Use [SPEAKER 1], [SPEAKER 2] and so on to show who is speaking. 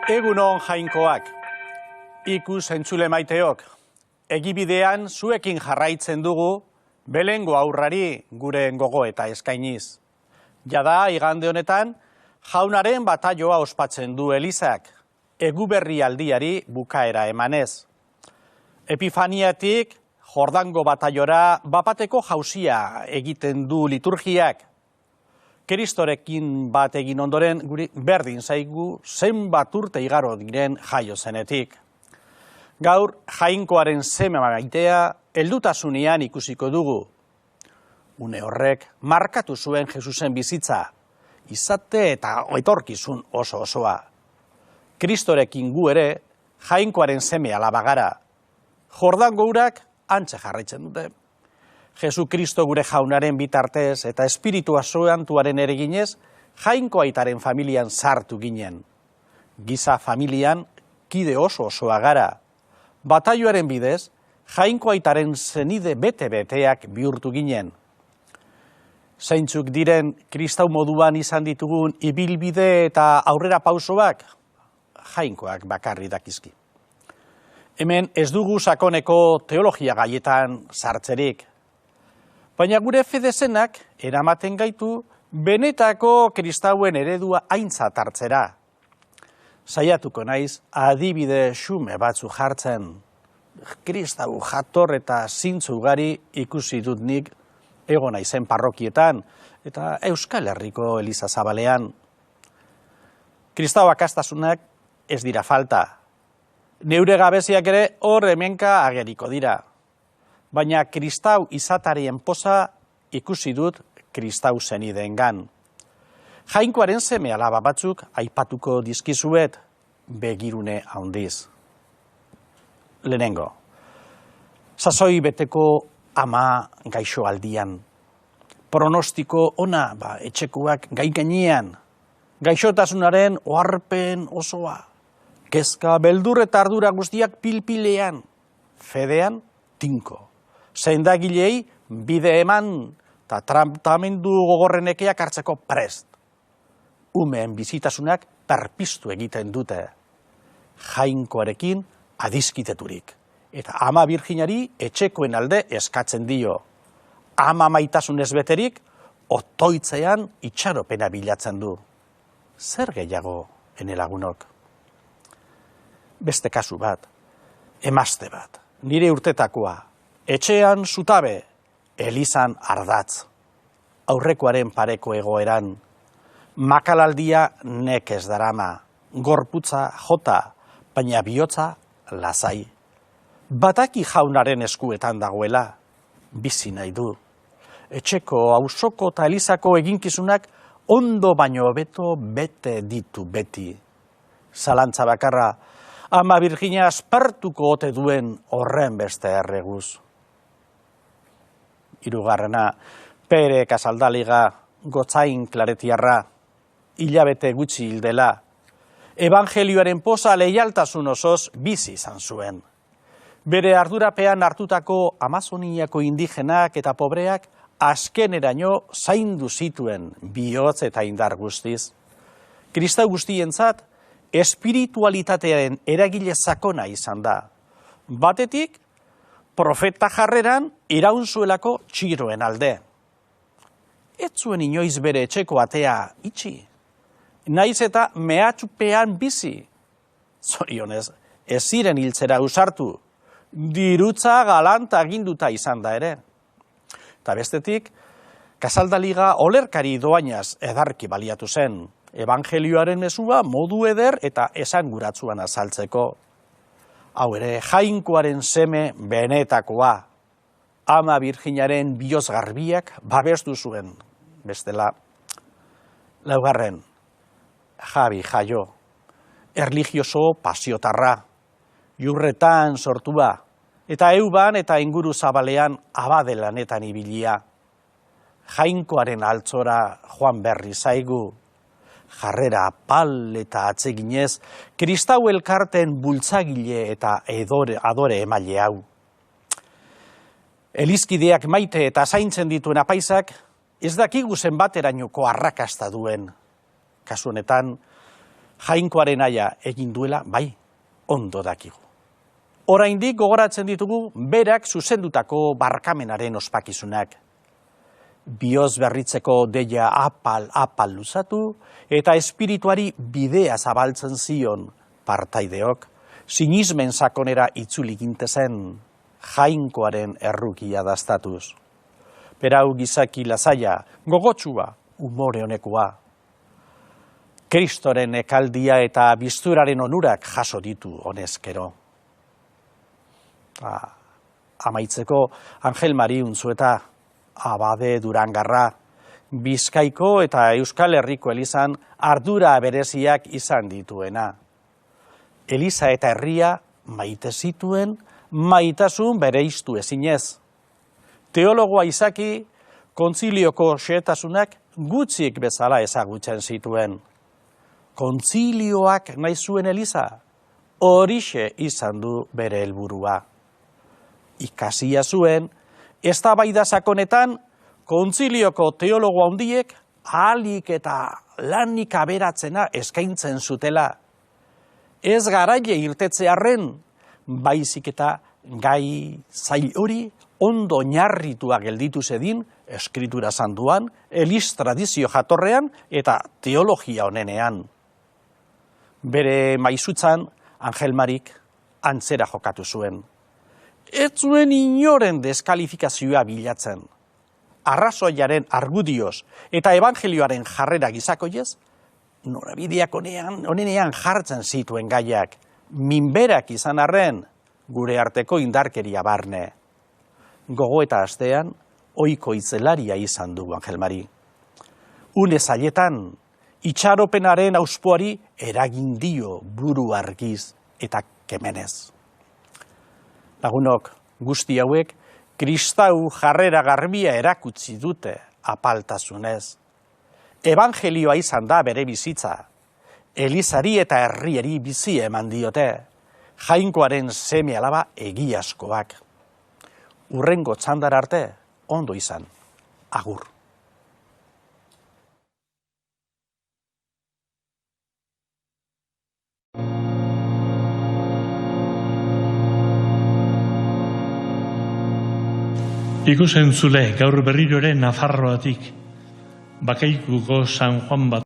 [SPEAKER 1] Egunon jainkoak, ikus entzule maiteok, egibidean zuekin jarraitzen dugu, belengo aurrari gure gogo eta eskainiz. Jada, igande honetan, jaunaren batalloa ospatzen du Elizak, eguberri aldiari bukaera emanez. Epifaniatik, Jordango batallora bapateko jauzia egiten du liturgiak. Kristorekin bat egin ondoren guri berdin zaigu zenbat urte igaro diren jaio zenetik. Gaur jainkoaren seme maitea heldutasunean ikusiko dugu. Une horrek markatu zuen Jesusen bizitza, izate eta etorkizun oso-osoa. Kristorekin gu ere jainkoaren seme alaba gara. Jordango urak antxe jarraitzen dute. Jesu Kristo gure jaunaren bitartez eta espiritua santuaren ereginez, jainko aitaren familian sartu ginen. Giza familian kide oso-osoa gara. Batalloaren bidez, jainko aitaren zenide bete-beteak bihurtu ginen. Zeintzuk diren kristau moduan izan ditugun ibilbide eta aurrera pausoak, jainkoak bakarri dakizki. Hemen ez dugu sakoneko teologia gaietan sartzerik. Baina gure fedezenak eramaten gaitu benetako kristauen eredua aintzat hartzera. Saiatuko naiz adibide xume batzu jartzen. Kristau jator eta zintzu ugari ikusi dut nik egon naizen parrokietan eta Euskal Herriko Eliza Zabalean. Kristau akastasunak ez dira falta. Neure gabeziak ere hor hemenka ageriko dira. Baina kristau izatarien poza ikusi dut kristau zenideengan. Jainkoaren seme alaba batzuk aipatuko dizkizuet begirune handiz. Lehenengo, sasoi beteko ama gaixo aldian. Pronostiko ona etxekuak gai gainean. Gaixotasunaren oharpen osoa. Kezka beldur eta ardura guztiak pilpilean. Fedean tinko. Sendagilei bide eman eta tratamendu gogorrenekeak hartzeko prest. Umeen bizitasunak perpistu egiten dute. Jainkoarekin adizkiteturik. Eta ama Birjinari etxekoen alde eskatzen dio. Ama maitasunez beterik, otoitzean itxaropena bilatzen du. Zer gehiago, ene lagunok? Beste kasu bat, emazte bat, nire urtetakoa. Etxean zutabe, Elizan ardatz, aurrekoaren pareko egoeran, makalaldia nekez darama, gorputza jota, baina bihotza lasai. Bataki jaunaren eskuetan dagoela, bizi nahi du. Etxeko, auzoko eta Elizako eginkizunak ondo baino hobeto bete ditu beti. Zalantza bakarra, ama Birjina aspertuko ote duen horren beste erreguz. Hirugarrena, Pere Kasaldaliga, Gotzain Klaretiarra, hilabete gutxi hildela. Evangelioaren poza leialtasun osoz bizi izan zuen. Bere ardurapean hartutako Amazoniako indigenak eta pobreak azkeneraino zaindu zituen bihotz eta indar guztiz. Kristau guztientzat, espiritualitatearen eragile sakona izan da. Batetik, profeta jarreran iraun zuelako txiroen alde. Ez zuen inoiz bere etxeko atea itxi. Naiz eta mehatxupean bizi. Zorionez, ez ziren hiltzera usartu. Dirutza galanta aginduta izan da ere. Eta bestetik, Kasaldaliga olerkari doainaz edarki baliatu zen. Evangelioaren mezua modu eder eta esanguratsuan azaltzeko. Hau ere, jainkoaren seme benetakoa. Ama Birjinaren bihotz garbiak babestu zuen. Bestela, laugarren, Jabi Jaio, erlijioso pasiotarra, jurretan sortua, eta Euban eta inguru zabalean abade lanetan ibilia. Jainkoaren altzora joan berri zaigu, jarrera apal eta atseginez, kristau elkarten bultzagile eta adore emaile hau. Elizkideak maite eta zaintzen dituen apaisak, ez dakigu zenbaterainoko arrakasta duen. Kasu honetan, Jainkoaren aia egin duela, bai, ondo dakigu. Oraindik gogoratzen ditugu berak zuzendutako barkamenaren ospakizunak. Bioz berritzeko deia apal luzatu eta espirituari bidea zabaltzen zion partaideok, sinismen sakonera itzuli gintezen jainkoaren errukia daztatuz. Berau gizaki lasaia, gogotsua, umore honekoa. Kristoren ekaldia eta bizturaren onurak jaso ditu honezkero. Amaitzeko Angel Mari Unzueta, abade Durangarra, Bizkaiko eta Euskal Herriko elizan ardura bereziak izan dituena. Eliza eta herria maite zituen, maitasun bereiztu ezinez. Teologoa izaki, kontzilioko xehetasunak gutxik bezala ezagutzen zituen. Kontzilioak nahi zuen eliza, horixe izan du bere helburua. Ikasia zuen, eztabaida sakonetan, kontzilioko teologo handiek ahalik eta lanik aberatzena eskaintzen zutela. Ez garaile irtetzearren, baizik eta gai zail hori ondo oinarritua gelditu zedin eskritura santuan, eliz tradizio jatorrean eta teologia honenean. Bere maizutzan, Angel Marik antzera jokatu zuen. Ez zuen inoren deskalifikazioa bilatzen. Arrazoiaren argudioz eta evangelioaren jarrera gizakoiez, norabideak honenean jartzen zituen gaiak, minberak izan arren gure arteko indarkeria barne. Gogo eta astean, ohiko itzelaria izan du Angel Mari. Une zailetan, itxaropenaren auspoari eragin dio buru argiz eta kemenez. Lagunok, guzti hauek, kristau jarrera garbia erakutsi dute apaltasunez. Evangelioa izan da bere bizitza, elizari eta herriari bizi eman diote, jainkoaren seme alaba egiazkoak. Urrengo txandar arte, ondo izan, agur.
[SPEAKER 2] Ikusentzule gaur berriro ere Nafarroatik, Bakaikuko San Juan bat